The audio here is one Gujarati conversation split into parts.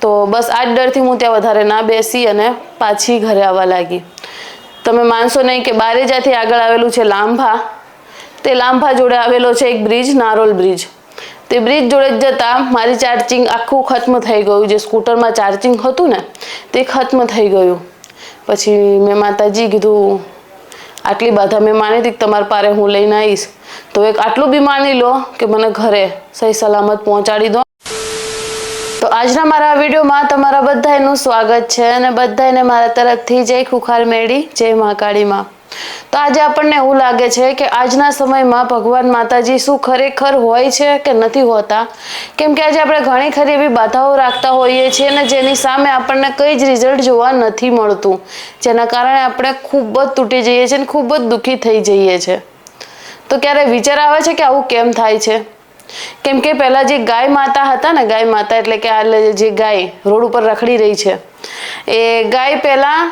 તો બસ આ જ ડરથી હું ત્યાં વધારે ના બેસી અને પાછી ઘરે આવવા લાગી. તમે માનશો નહીં કે બારેજાથી આગળ આવેલું છે લાંભા. તે લાંભા જોડે આવેલો છે એક બ્રિજ, નારોલ બ્રિજ. તે બ્રિજ જોડે જતાં મારી ચાર્જિંગ આખું ખત્મ થઈ ગયું. જે સ્કૂટરમાં ચાર્જિંગ હતું ને તે ખત્મ થઈ ગયું. પછી મેં માતાજી કીધું, આટલી બાધા મેં માની હતી કે તમારા પારે હું લઈને આવીશ, તો એક આટલું બી માની લો કે મને ઘરે સહી સલામત પહોંચાડી દો. તો આજના મારા વિડીયોમાં તમારા બધાનું સ્વાગત છે અને બધાને મારા તરફથી જય ખુખાર મેળી, જય મહાકાળીમાં. તો આજે આપણને એવું લાગે છે કે આજના સમયમાં ભગવાન માતાજી શું ખરેખર હોય છે કે નથી હોતા. કેમ કે આજે આપણે ઘણી ખરી એવી બાધાઓ રાખતા હોઈએ છીએ અને જેની સામે આપણને કંઈ જ રિઝલ્ટ જોવા નથી મળતું, જેના કારણે આપણે ખૂબ જ તૂટી જઈએ છીએ અને ખૂબ જ દુઃખી થઈ જઈએ છીએ. તો ક્યારે વિચાર આવે છે કે આવું કેમ થાય છે? કેમ કે પહેલા જે ગાય માતા હતા ને, ગાય માતા એટલે કે જે ગાય રોડ ઉપર રખડી રહી છે, એ ગાય પહેલા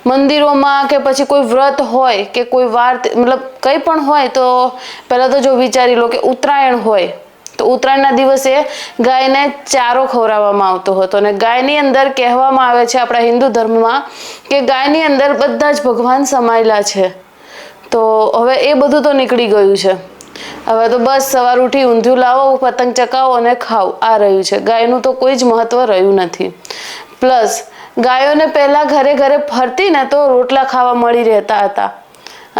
મંદિરોમાં કે પછી કોઈ વ્રત હોય કે કોઈ વાર મતલબ કંઈ પણ હોય તો પહેલાં તો જો વિચારી લો કે ઉત્તરાયણ હોય તો ઉત્તરાયણના દિવસે ગાયને ચારો ખવડાવવામાં આવતો હતો. અને ગાયની અંદર કહેવામાં આવે છે આપણા હિન્દુ ધર્મમાં કે ગાયની અંદર બધા જ ભગવાન સમાયેલા છે. તો હવે એ બધું તો નીકળી ગયું છે. હવે તો બસ સવાર ઉઠી ઊંધિયું લાવો, પતંગ ચકાવો અને ખાઓ, આ રહ્યું છે. ગાયનું તો કોઈ જ મહત્વ રહ્યું નથી. પ્લસ ગાયોને પહેલા ઘરે ઘરે ફરતી ને તો રોટલા ખાવા મળી રહેતા હતા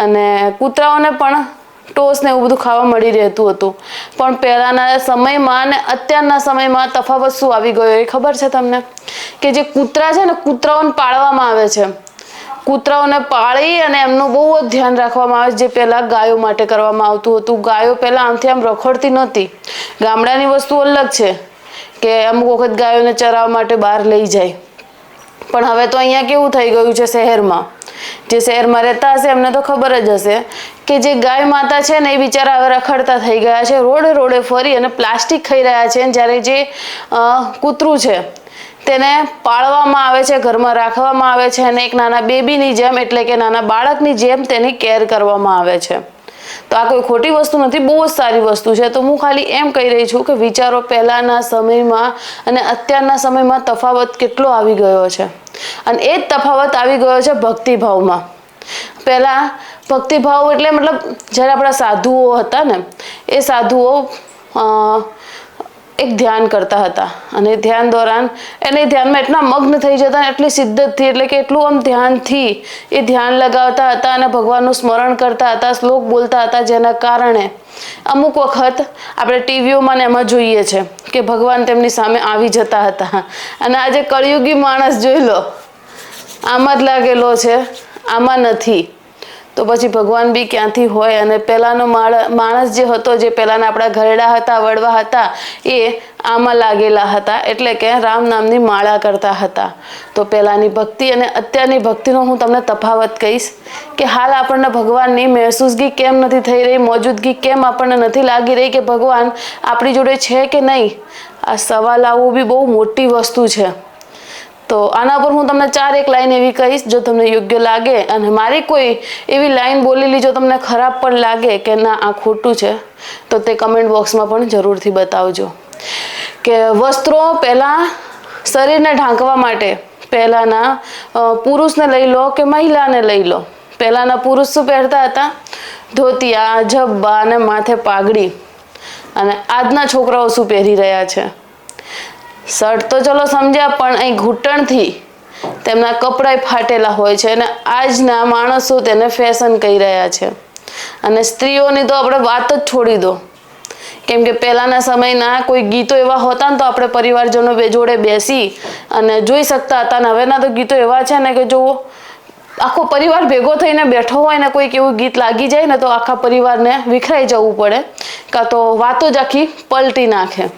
અને કૂતરાઓને પણ ટોસ ને એવું બધું ખાવા મળી રહેતું હતું. પણ પહેલાના સમયમાં અને અત્યારના સમયમાં તફાવત શું આવી ગયો એ ખબર છે તમને? કે જે કૂતરા છે ને, કૂતરાઓને પાળવામાં આવે છે. કૂતરાઓને પાળી અને એમનું બહુ જ ધ્યાન રાખવામાં આવે છે, જે પહેલા ગાયો માટે કરવામાં આવતું હતું. ગાયો પહેલા આમથી આમ રખડતી નહોતી. ગામડાની વસ્તુ અલગ છે કે અમુક વખત ગાયોને ચરાવવા માટે બહાર લઈ જાય. પણ હવે તો અહીંયા કેવું થઈ ગયું છે શહેરમાં, જે શહેરમાં રહેતા હશે એમને તો ખબર જ હશે કે જે ગાય માતા છે ને એ બિચારા હવે રખડતા થઈ ગયા છે, રોડે રોડે ફરી અને પ્લાસ્ટિક ખાઈ રહ્યા છે. જ્યારે જે કૂતરું છે તેને પાળવામાં આવે છે, ઘરમાં રાખવામાં આવે છે અને એક નાના બેબીની જેમ એટલે કે નાના બાળકની જેમ તેની કેર કરવામાં આવે છે. તો આ કોઈ ખોટી વસ્તુ નથી, બહુ જ સારી વસ્તુ છે. તો હું ખાલી એમ કહી રહી છું કે વિચારો પહેલાના સમયમાં અને અત્યારના સમયમાં તફાવત કેટલો આવી ગયો છે. અને એ જ તફાવત આવી ગયો છે ભક્તિભાવમાં. પહેલા ભક્તિભાવ એટલે મતલબ જ્યારે આપણા સાધુઓ હતા ને, એ સાધુઓ એક ધ્યાન કરતા હતા અને ધ્યાન દોરાન એને ધ્યાનમાં એટલા મગ્ન થઈ જતા ને, એટલી શિદ્દતથી એટલે કે એટલું આમ ધ્યાનથી એ ધ્યાન લગાવતા હતા અને ભગવાનનું સ્મરણ કરતા હતા, શ્લોક બોલતા હતા, જેના કારણે અમુક વખત આપણે ટીવીઓમાં ને એમાં જોઈએ છે કે ભગવાન તેમની સામે આવી જતા હતા. અને આજે કળિયુગી માણસ જોઈ લો, આમાં જ લાગેલો છે, આમાં નથી. તો પછી ભગવાન બી ક્યાંથી હોય? અને પહેલાંનો માણસ જે હતો, જે પહેલાંના આપણા ઘરડા હતા, વડવા હતા, એ આમાં લાગેલા હતા, એટલે કે રામ નામની માળા કરતા હતા. તો પહેલાંની ભક્તિ અને અત્યારની ભક્તિનો હું તમને તફાવત કહીશ કે હાલ આપણને ભગવાનની મહેસૂસગી કેમ નથી થઈ રહી, મોજૂદગી કેમ આપણને નથી લાગી રહી કે ભગવાન આપણી જોડે છે કે નહીં. આ સવાલ આવવું બી બહુ મોટી વસ્તુ છે. તો આના પર હું તમને 4 લાઈન એવી કહીશ, જો તમને યોગ્ય લાગે અને મારી કોઈ એવી લાઈન બોલેલી જો તમને ખરાબ પણ લાગે કે ના આ ખોટું છે, તો તે કમેન્ટ બોક્સમાં પણ જરૂરથી બતાવજો. કે વસ્ત્રો પહેલાં શરીરને ઢાંકવા માટે પહેલાંના પુરુષને લઈ લો કે મહિલાને લઈ લો, પહેલાંના પુરુષ શું પહેરતા હતા? ધોતિયા, ઝબ્બા અને માથે પાઘડી. અને આજના છોકરાઓ શું પહેરી રહ્યા છે? શર્ટ તો ચલો સમજ્યા, પણ અહીં ઘૂંટણથી તેમના કપડાં ફાટેલા હોય છે અને આજના માણસો તેને ફેશન કહી રહ્યા છે. અને સ્ત્રીઓની તો આપણે વાત જ છોડી દો. કેમ કે પહેલાંના સમયના કોઈ ગીતો એવા હોતા ને તો આપણે પરિવારજનો જોડે બેસી અને જોઈ શકતા હતા. અને હવેના તો ગીતો એવા છે ને કે જો આખો પરિવાર ભેગો થઈને બેઠો હોય ને કોઈક એવું ગીત લાગી જાય ને તો આખા પરિવારને વિખરાઈ જવું પડે, કાં તો વાતો જ આખી પલટી નાખે.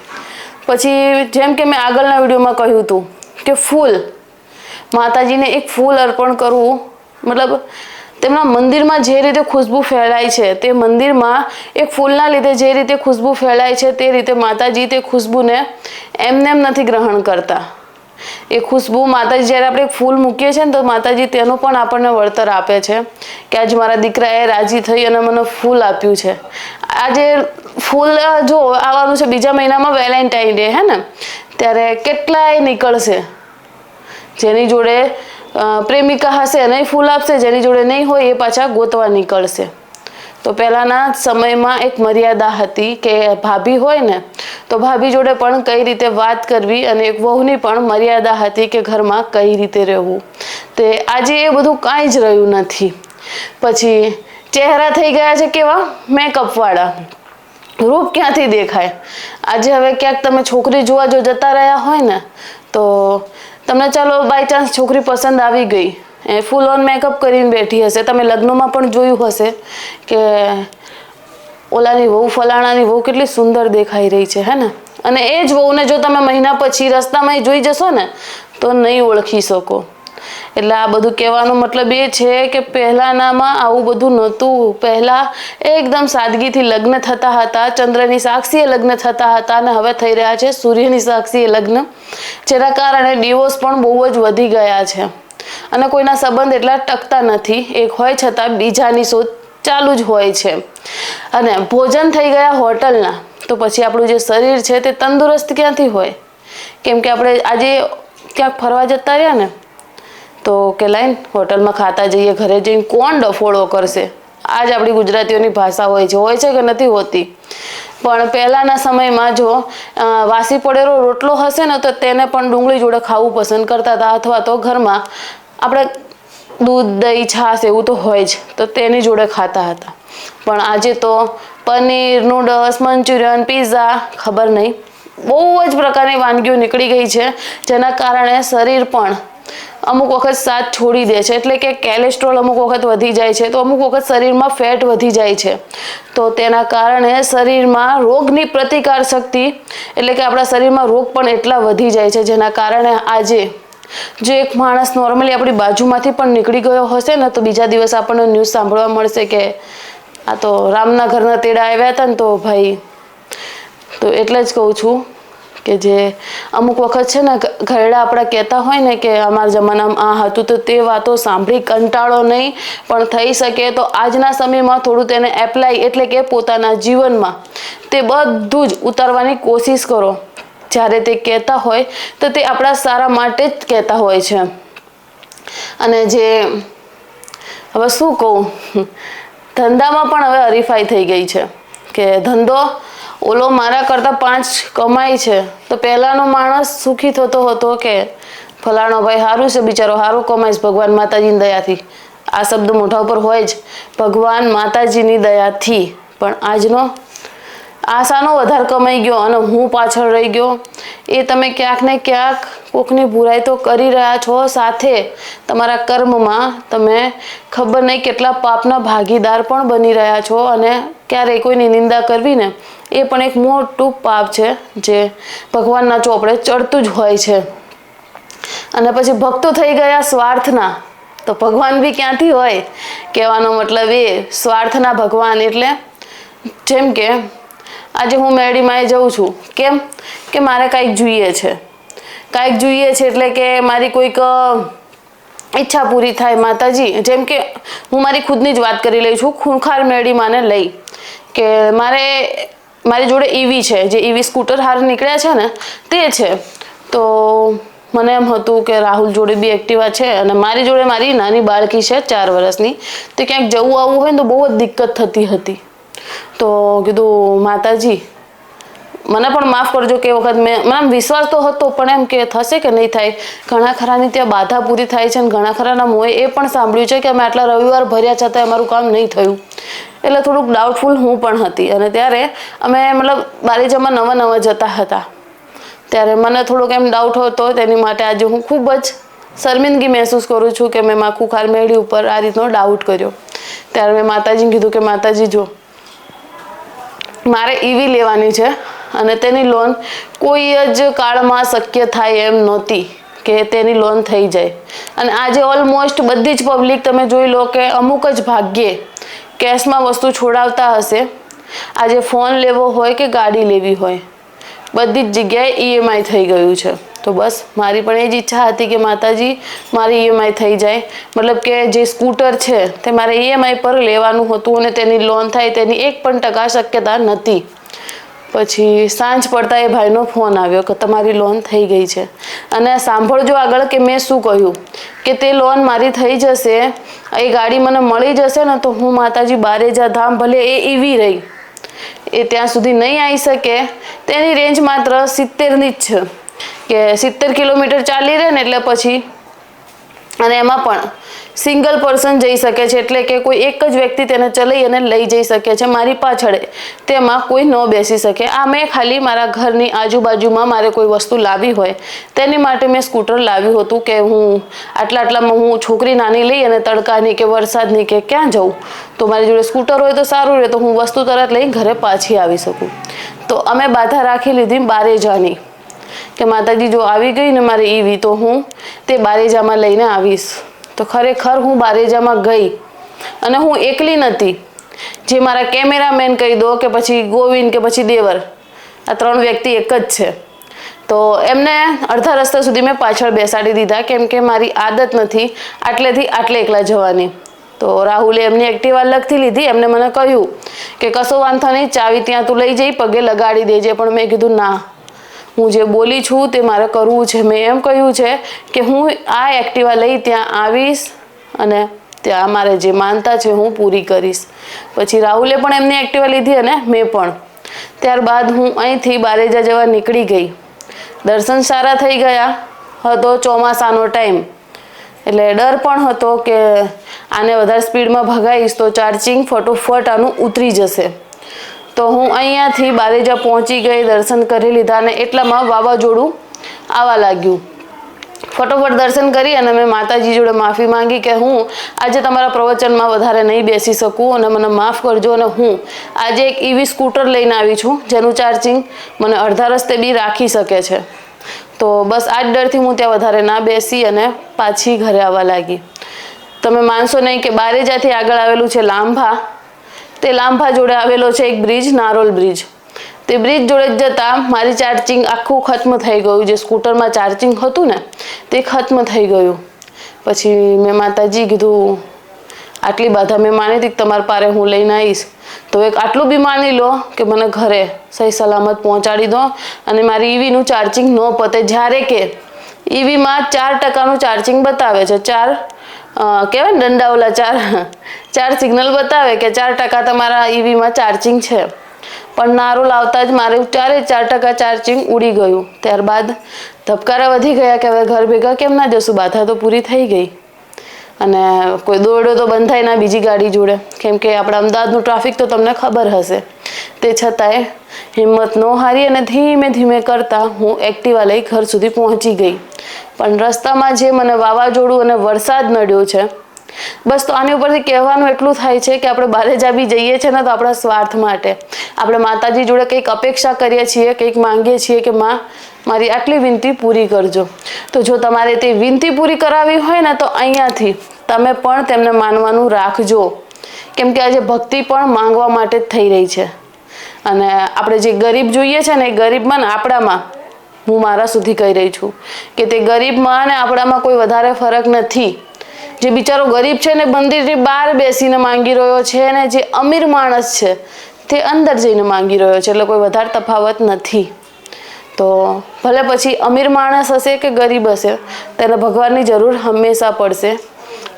પછી જેમ કે મેં આગળના વિડીયોમાં કહ્યું હતું કે ફૂલ, માતાજીને એક ફૂલ અર્પણ કરવું, મતલબ તેમના મંદિરમાં જે રીતે ખુશ્બુ ફેલાય છે, તે મંદિરમાં એક ફૂલના લીધે જે રીતે ખુશ્બુ ફેલાય છે, તે રીતે માતાજી તે ખુશ્બુને એમને નથી ગ્રહણ કરતા. એ ખુશ્બુ માતાજી જ્યારે આપણે એક ફૂલ મૂકીએ છીએ ને તો માતાજી તેનું પણ આપણને વળતર આપે છે કે આજ મારા દીકરાએ રાજી થઈ અને મને ફૂલ આપ્યું છે. આજે ફૂલ જો આવવાનું છે બીજા મહિનામાં વેલેન્ટાઇન ડે હે ને, ત્યારે કેટલાય નીકળશે. જેની જોડે પ્રેમિકા હશે એને ફૂલ આપશે, જેની જોડે નહીં હોય એ પાછા ગોતવા નીકળશે. તો પહેલાના સમયમાં એક મર્યાદા હતી કે ભાભી હોય ને તો ભાભી જોડે પણ કઈ રીતે વાત કરવી, અને એક વહુની પણ મર્યાદા હતી કે ઘરમાં કઈ રીતે રહેવું. તે આજે એ બધું કાંઈ જ રહ્યું નથી. પછી ચહેરા થઈ ગયા છે કેવા મેકઅપ વાળા, રૂપ ક્યાંથી દેખાય. આજે હવે ક્યાંક તમે છોકરી જોવા જો જતા રહ્યા હોય ને તો તમને ચાલો બાય ચાન્સ છોકરી પસંદ આવી ગઈ, એ ફૂલ ઓન મેકઅપ કરીને બેઠી હશે. તમે લગ્નમાં પણ જોયું હશે કે ઓલાની વહુ ફલાણાની વહુ કેટલી સુંદર દેખાઈ રહી છે હે ને, અને એ જ વહુને જો તમે મહિના પછી રસ્તામાં જોઈ જશો ને તો નહીં ઓળખી શકો. એટલે આ બધું કહેવાનો મતલબ એ છે કે પહેલાનામાં આવું બધું નહોતું. પહેલા એકદમ સાદગીથી લગ્ન થતા હતા, ચંદ્રની સાક્ષીએ લગ્ન થતા હતા, અને હવે થઈ રહ્યા છે સૂર્યની સાક્ષીએ લગ્ન, જેના કારણે ડિવોર્સ પણ બહુ જ વધી ગયા છે. અને કોઈના સંબંધ એટલા ટકતા નથી, એક હોય છતાં બીજાની શોધ ચાલુ જ હોય છે. અને ભોજન થઈ ગયા હોટલના, તો પછી આપણું જે શરીર છે તે તંદુરસ્ત ક્યાંથી હોય? કેમ કે આપણે આજે ક્યાંક ફરવા જતા રહ્યા ને તો કે લાઈન હોટલમાં ખાતા જઈએ, ઘરે જઈને કોણ ડફોળો કરશે? આ જ આપણી ગુજરાતીઓની ભાષા હોય છે કે નથી હોતી? પણ પહેલાંના સમયમાં જો વાસી પડેલો રોટલો હશે ને તો તેને પણ ડુંગળી જોડે ખાવું પસંદ કરતા હતા, અથવા તો ઘરમાં આપણે દૂધ દહીં છાશ એવું તો હોય જ, તો તેની જોડે ખાતા હતા. પણ આજે તો પનીર, નૂડલ્સ, મંચુરિયન, પીઝા, ખબર નહીં બહુ જ પ્રકારની વાનગીઓ નીકળી ગઈ છે, જેના કારણે શરીર પણ અમુક વખત સાથ છોડી દે છે. એટલે કે કોલેસ્ટ્રોલ અમુક વખત વધી જાય છે, તો અમુક વખત શરીરમાં ફેટ વધી જાય છે. તો તેના કારણે શરીરમાં રોગની પ્રતિકાર શક્તિ, એટલે કે આપણા શરીરમાં રોગ પણ એટલા વધી જાય છે, જેના કારણે આજે જો એક માણસ નોર્મલી આપણી બાજુમાંથી પણ નીકળી ગયો હશે ને તો બીજા દિવસ આપણને ન્યૂઝ સાંભળવા મળશે કે આ તો રામના ઘરના તેડા આવ્યા હતા ને. તો ભાઈ, તો એટલે જ કહું છું કે જે અમુક વખત છે ને ઘરડા આપણા કહેતા હોય ને કે અમારા જમાનામાં આ હતું, તો તે વાતો સાંભળી કંટાળો નહીં, પણ થઈ શકે તો આજના સમયમાં થોડું તેને એપ્લાય, એટલે કે પોતાના જીવનમાં તે બધું જ ઉતારવાની કોશિશ કરો. જ્યારે તે કહેતા હોય તો તે આપણા સારા માટે જ કહેતા હોય છે. અને જે હવે શું કહું, ધંધામાં પણ હવે હરીફાઈ થઈ ગઈ છે કે ધંધો ઓલો મારા કરતાં 5 કમાય છે, તો પહેલાનો માણસ સુખી થતો હતો કે ફલાણો ભાઈ સારું છે, બિચારો સારું કમાય છે ભગવાન માતાજીની દયાથી. આ શબ્દ મોઢા ઉપર હોય જ, ભગવાન માતાજીની દયાથી. પણ આજનો આશાનો વધારે કમાઈ ગયો અને હું પાછળ રહી ગયો, એ તમે ક્યાંક ને ક્યાંક કોકની બુરાઈ તો કરી રહ્યા છો, સાથે તમારા કર્મમાં તમે ખબર નહીં કેટલા પાપના ભાગીદાર પણ બની રહ્યા છો. અને ક્યારેય કોઈની નિંદા કરવી ને એ પણ એક મોટું પાપ છે, જે ભગવાનના ચોપડે ચડતું જ હોય છે. અને પછી ભક્તો થઈ ગયા સ્વાર્થના, તો ભગવાન બી ક્યાંથી હોય? કહેવાનો મતલબ એ સ્વાર્થના ભગવાન એટલે જેમ કે આજે હું મેરડીમાં જઉં છું, કેમ કે મારે કાંઈક જોઈએ છે, એટલે કે મારી કોઈક ઈચ્છા પૂરી થાય માતાજી. જેમ કે હું મારી ખુદની જ વાત કરી લઈ છું, ખૂંખાર મેરડીમાંને લઈ કે મારી જોડે ઈવી છે, જે ઈવી સ્કૂટર હાર નીકળ્યા છે ને તે છે. તો મને એમ હતું કે રાહુલ જોડે બી એક્ટિવા છે અને મારી જોડે મારી નાની બાળકી છે 4 વર્ષની, તો ક્યાંક જવું આવવું હોય ને તો બહુ જ દિક્કત થતી હતી. તો કીધું માતાજી મને પણ માફ કરજો કે વખત મને વિશ્વાસ તો હતો, પણ એમ કે થશે કે નહીં થાય. ઘણા ખરાની ત્યાં બાધા પૂરી થાય છે, અને ઘણા ખરાના મોએ એ પણ સાંભળ્યું છે કે અમે આટલા રવિવાર ભર્યા છતાં અમારું કામ નહીં થયું. એટલે થોડુંક ડાઉટફુલ હું પણ હતી. અને ત્યારે અમે મતલબ બારેજામાં નવા જતા હતા, ત્યારે મને થોડોક એમ ડાઉટ હતો. તેની માટે આજે હું ખૂબ જ શર્મિંદગી મહેસૂસ કરું છું કે મેં માખું ખાર મેળી ઉપર આ રીતનો ડાઉટ કર્યો. ત્યારે મેં માતાજીને કીધું કે માતાજી જો મારે ઈવી લેવાની છે, અને તેની લોન કોઈ જ કાળમાં શક્ય થાય એમ નહોતી કે તેની લોન થઈ જાય. અને આજે ઓલમોસ્ટ બધી જ પબ્લિક તમે જોઈ લો કે અમુક જ ભાગ્યે કેશમાં વસ્તુ છોડાવતા હશે. આજે ફોન લેવો હોય કે ગાડી લેવી હોય, બધી જ જગ્યાએ EMI થઈ ગયું છે. તો બસ મારી પણ એ જ ઈચ્છા હતી કે માતાજી મારી EMI થઈ જાય, મતલબ કે જે સ્કૂટર છે તે મારે EMI પર લેવાનું હતું અને તેની લોન થાય તેની 1% શક્યતા નહોતી. પછી સાંજ પડતા એ ભાઈનો ફોન આવ્યો કે તમારી લોન થઈ ગઈ છે. અને સાંભળજો આગળ કે મેં શું કહ્યું કે તે લોન મારી થઈ જશે, એ ગાડી મને મળી જશે ને તો હું માતાજી બારેજા ધામ, ભલે એ EV રહી, એ ત્યાં સુધી નહીં આવી શકે. તેની રેન્જ માત્ર 70ની જ છે કે 70 કિલોમીટર ચાલી રહે ને એટલે પછી, અને એમાં પણ સિંગલ પર્સન જઈ શકે છે, એટલે કે કોઈ એક જ વ્યક્તિ તેને ચલાવી અને લઈ જઈ શકે છે મારી પાછળ, તેમાં કોઈ ન બેસી શકે. આ મેં ખાલી મારા ઘરની આજુબાજુમાં મારે કોઈ વસ્તુ લાવી હોય તેની માટે મેં સ્કૂટર લાવ્યું હતું કે હું આટલામાં હું છોકરી નાની લઈ અને તડકાની કે વરસાદની કે ક્યાં જાઉં, તો મારી જોડે સ્કૂટર હોય તો સારું રહે, તો હું વસ્તુ તરત લઈ ઘરે પાછી આવી શકું. તો અમે બાધા રાખી લીધી બારેજાની કે માતાજી જો આવી ગઈ ને મારી EV તો હું તે બારેજામાં લઈને આવીશ. તો ખરેખર હું બારેજામાં ગઈ અને હું એકલી નહોતી. જે મારા કેમેરામેન કહી દો કે પછી ગોવિંદ કે પછી દેવર, આ 3 વ્યક્તિ એક જ છે. તો એમને અડધા રસ્તા સુધી મેં પાછળ બેસાડી દીધા, કેમ કે મારી આદત નથી આટલેથી આટલે એકલા જવાની. તો રાહુલે એમની એક્ટિવા અલગથી લીધી. એમને મને કહ્યું કે કશો વાંધો નહીં, ચાવી ત્યાં તું લઈ જઈ પગે લગાડી દેજે. પણ મેં કીધું ના, હું જે બોલી છું તે મારે કરવું છે. મેં એમ કહ્યું છે કે હું આ એક્ટિવા લઈ ત્યાં આવીશ અને ત્યાં મારે જે માનતા છે હું પૂરી કરીશ. પછી રાહુલે પણ એમની એક્ટિવા લીધી અને મેં પણ. ત્યારબાદ હું અહીંથી બારેજા જવા નીકળી ગઈ. દર્શન સારા થઈ ગયા. હતો ચોમાસાનો ટાઈમ, એટલે ડર પણ હતો કે આને વધારે સ્પીડમાં ભગાવીશ તો ચાર્જિંગ ફટોફટ આનું ઉતરી જશે. તો હું અહીંયાથી બારેજા પહોંચી ગઈ, દર્શન કરી લીધા અને એટલામાં વાવાઝોડું આવવા લાગ્યું. ફટોફટ દર્શન કરી અને મેં માતાજી જોડે માફી માંગી કે હું આજે તમારા પ્રવચનમાં વધારે નહીં બેસી શકું અને મને માફ કરજો. અને હું આજે એક EV સ્કૂટર લઈને આવી છું જેનું ચાર્જિંગ મને અડધા રસ્તે બી રાખી શકે છે. તો બસ આ જ ડરથી હું ત્યાં વધારે ના બેસી અને પાછી ઘરે આવવા લાગી. તમે માનશો નહીં કે બારેજાથી આગળ આવેલું છે લાંભા. તે લાંભા જોડે આવેલો છે એક બ્રિજ, નારોલ બ્રિજ. તે બ્રિજ જોડે જતાં મારી ચાર્જિંગ આખું ખત્મ થઈ ગયું. જે સ્કૂટરમાં ચાર્જિંગ હતું ને તે ખત્મ થઈ ગયું. પછી મેં માતાજી કીધું આટલી બાધા મેં માની હતી કે તમારા પારે હું લઈને આવીશ, તો એક આટલું બી માની લો કે મને ઘરે સહી સલામત પહોંચાડી દો અને મારી EVનું ચાર્જિંગ ન પતે. જ્યારે કે EVમાં 4%નું ચાર્જિંગ બતાવે છે. 4 કહેવાય ને દંડાઓલા 4 સિગ્નલ બતાવે કે 4% તમારા EVમાં ચાર્જિંગ છે. પણ નારોલ આવતા જ મારે 4% ચાર્જિંગ ઉડી ગયું. ત્યારબાદ ધબકારા વધી ગયા કે હવે ઘર ભેગા કેમ ના જશું, બાધા તો પૂરી થઈ ગઈ. અને કોઈ દોરડો તો બંધાય ના બીજી ગાડી જોડે, કેમ કે આપણા અમદાવાદનું ટ્રાફિક તો તમને ખબર હશે. તે છતાંય હિંમત ન હારી અને ધીમે ધીમે કરતાં હું એક્ટિવા લઈ ઘર સુધી પહોંચી ગઈ. પણ રસ્તામાં જે મને વાવાઝોડું અને વરસાદ નડ્યો છે, બસ તો આની ઉપરથી કહેવાનું એટલું થાય છે કે આપણે બારેજા બી જઈએ છીએ ને તો આપણા સ્વાર્થ માટે, આપણે માતાજી જોડે કંઈક અપેક્ષા કરીએ છીએ, કંઈક માંગીએ છીએ કે માં મારી આટલી વિનંતી પૂરી કરજો. તો જો તમારે તે વિનંતી પૂરી કરાવી હોય ને તો અહીંયાથી તમે પણ તેમને માનવાનું રાખજો, કેમ કે આજે ભક્તિ પણ માંગવા માટે જ થઈ રહી છે. અને આપણે જે ગરીબ જોઈએ છે ને એ ગરીબમાં ને આપણામાં, હું મારા સુધી કહી રહી છું કે તે ગરીબમાં અને આપણામાં કોઈ વધારે ફરક નથી. જે બિચારો ગરીબ છે ને મંદિરની બહાર બેસીને માંગી રહ્યો છે અને જે અમીર માણસ છે તે અંદર જઈને માંગી રહ્યો છે, એટલે કોઈ વધારે તફાવત નથી. તો ભલે પછી અમીર માણસ હશે કે ગરીબ હશે, તેને ભગવાનની જરૂર હંમેશા પડશે.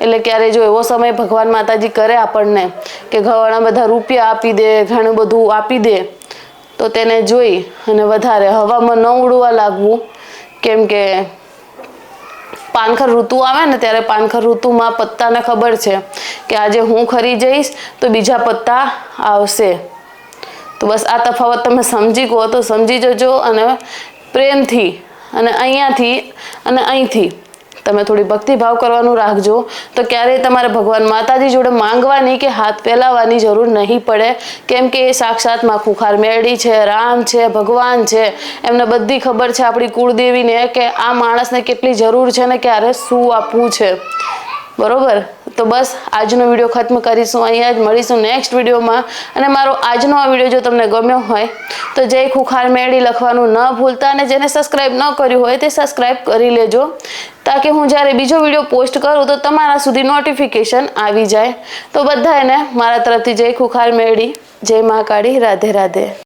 એટલે ક્યારે જો એવો સમય ભગવાન માતાજી કરે આપણને કે ઘણા બધા રૂપિયા આપી દે, ઘણું બધું આપી દે, તો તેને જોઈ અને વધારે હવામાં ન ઉડવા લાગવું. કેમ કે પાનખર ઋતુ આવે ને ત્યારે પાનખર ઋતુમાં પત્તાને ખબર છે કે આજે હું ખરી જઈશ તો બીજા પત્તા આવશે. તો બસ આ તફાવત તમે સમજી ગયો તો સમજી જજો અને પ્રેમથી અને અહીંયાથી અને અહીંથી તમે થોડી ભક્તિભાવ કરવાનું રાખજો. તો ક્યારેય તમારે ભગવાન માતાજી જોડે માંગવાની કે હાથ ફેલાવવાની જરૂર નહીં પડે, કેમ કે એ સાક્ષાત માં ખુખાર મેરડી છે, રામ છે, ભગવાન છે. એમને બધી ખબર છે આપણી કુળદેવીને કે આ માણસને કેટલી જરૂર છે ને ક્યારે શું આપવું છે. બરોબર? તો બસ આજનો વિડીયો ખત્મ કરીશું અહીંયા જ. મળીશું નેક્સ્ટ વિડીયોમાં. અને મારો આજનો આ વિડીયો જો તમને ગમ્યો હોય તો જય ખુખાર મેળી લખવાનું ન ભૂલતા, અને જેને સબસ્ક્રાઈબ ન કર્યું હોય તે સબસ્ક્રાઈબ કરી લેજો, તાકે હું જ્યારે બીજો વિડીયો પોસ્ટ કરું તો તમારા સુધી નોટિફિકેશન આવી જાય. તો બધાને મારા તરફથી જય ખુખાર મેળી, જય મહાકાળી, રાધે રાધે.